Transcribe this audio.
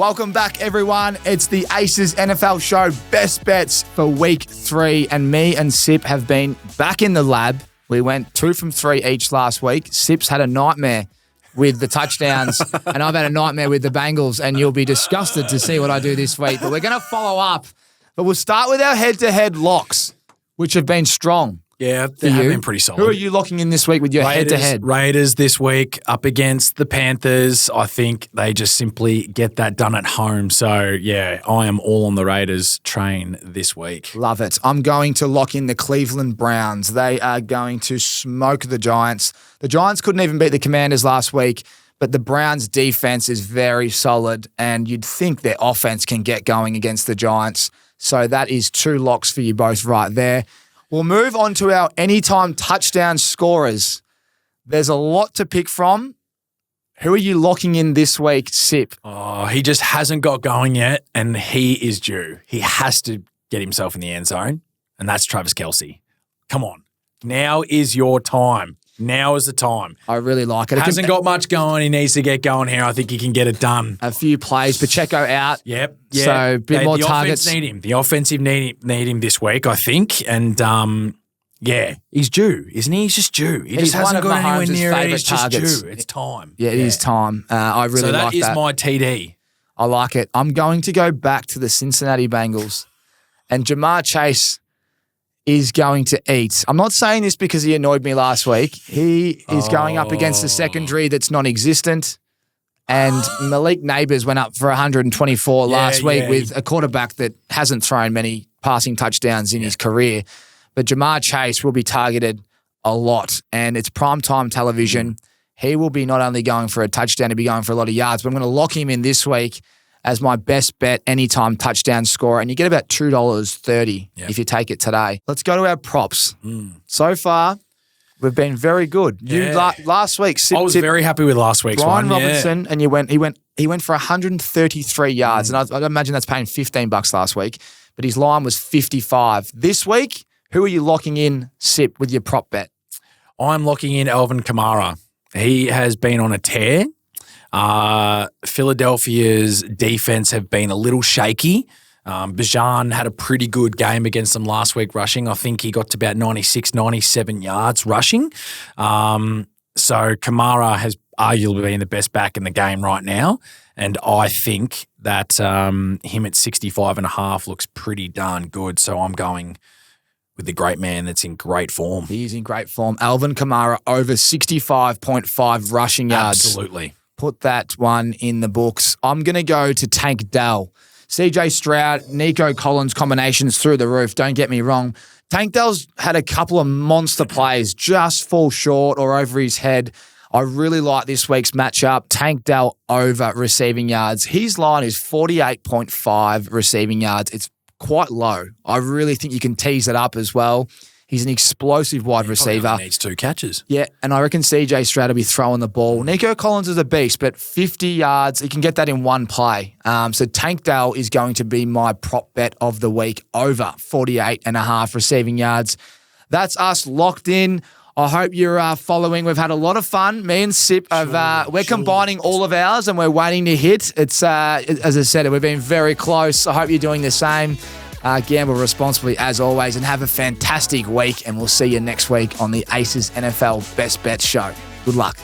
Welcome back, everyone. It's the Aces NFL show, best bets for week 3. And me and Sip have been back in the lab. We went 2 from 3 each last week. Sip's had a nightmare with the touchdowns, and I've had a nightmare with the Bengals, and you'll be disgusted to see what I do this week. But we're going to follow up. But we'll start with our head-to-head locks, which have been strong. Yeah, they have been pretty solid. Who are you locking in this week with your head-to-head? Raiders this week up against the Panthers. I think they just simply get that done at home. So, yeah, I am all on the Raiders train this week. Love it. I'm going to lock in the Cleveland Browns. They are going to smoke the Giants. The Giants couldn't even beat the Commanders last week, but the Browns' defense is very solid, and you'd think their offense can get going against the Giants. So that is 2 locks for you both right there. We'll move on to our anytime touchdown scorers. There's a lot to pick from. Who are you locking in this week, Sip? Oh, he just hasn't got going yet, and he is due. He has to get himself in the end zone, and that's Travis Kelce. Come on. Now is your time. Now is the time. I really like it. Hasn't got much going. He needs to get going here. I think he can get it done. A few plays. Pacheco out. Yep. So a bit more targets. The offense need him. The offensive need him this week, I think. And, yeah, he's due, isn't he? He's just due. He just hasn't got anywhere near it. He's just due. It's time. Yeah, it is time. I really like that. So that is my TD. I like it. I'm going to go back to the Cincinnati Bengals. And Jamar Chase is going to eat. I'm not saying this because he annoyed me last week. He is going up against a secondary that's non-existent. And Malik Neighbors went up for 124 last week with a quarterback that hasn't thrown many passing touchdowns in his career. But Jamar Chase will be targeted a lot, and it's primetime television. He will be not only going for a touchdown, he'll be going for a lot of yards, but I'm going to lock him in this week as my best bet anytime touchdown scorer, and you get about $2.30 if you take it today. Let's go to our props. So far, we've been very good. You last week, I was very happy with last week's Brian one. Robinson, and he went for 133 yards, and I'd imagine that's paying $15 last week, but his line was 55. This week, who are you locking in, Sip, with your prop bet? I'm locking in Alvin Kamara. He has been on a tear. Philadelphia's defense have been a little shaky. Bijan had a pretty good game against them last week rushing. I think he got to about 96, 97 yards rushing. So Kamara has arguably been the best back in the game right now. And I think that him at 65.5 looks pretty darn good. So I'm going with the great man that's in great form. He is in great form. Alvin Kamara over 65.5 rushing yards. Absolutely. Put that one in the books. I'm going to go to Tank Dell. CJ Stroud, Nico Collins combinations through the roof. Don't get me wrong. Tank Dell's had a couple of monster plays just fall short or over his head. I really like this week's matchup. Tank Dell over receiving yards. His line is 48.5 receiving yards. It's quite low. I really think you can tease it up as well. He's an explosive wide receiver. He needs 2 catches. Yeah, and I reckon CJ Stroud will be throwing the ball. Nico Collins is a beast, but 50 yards, he can get that in one play. So Tank Dell is going to be my prop bet of the week over 48.5 receiving yards. That's us locked in. I hope you're following. We've had a lot of fun. Me and Sip, we're combining all of ours and we're waiting to hit. It's as I said, we've been very close. I hope you're doing the same. Gamble responsibly as always, and have a fantastic week, and we'll see you next week on the Aces NFL Best Bets show. Good luck.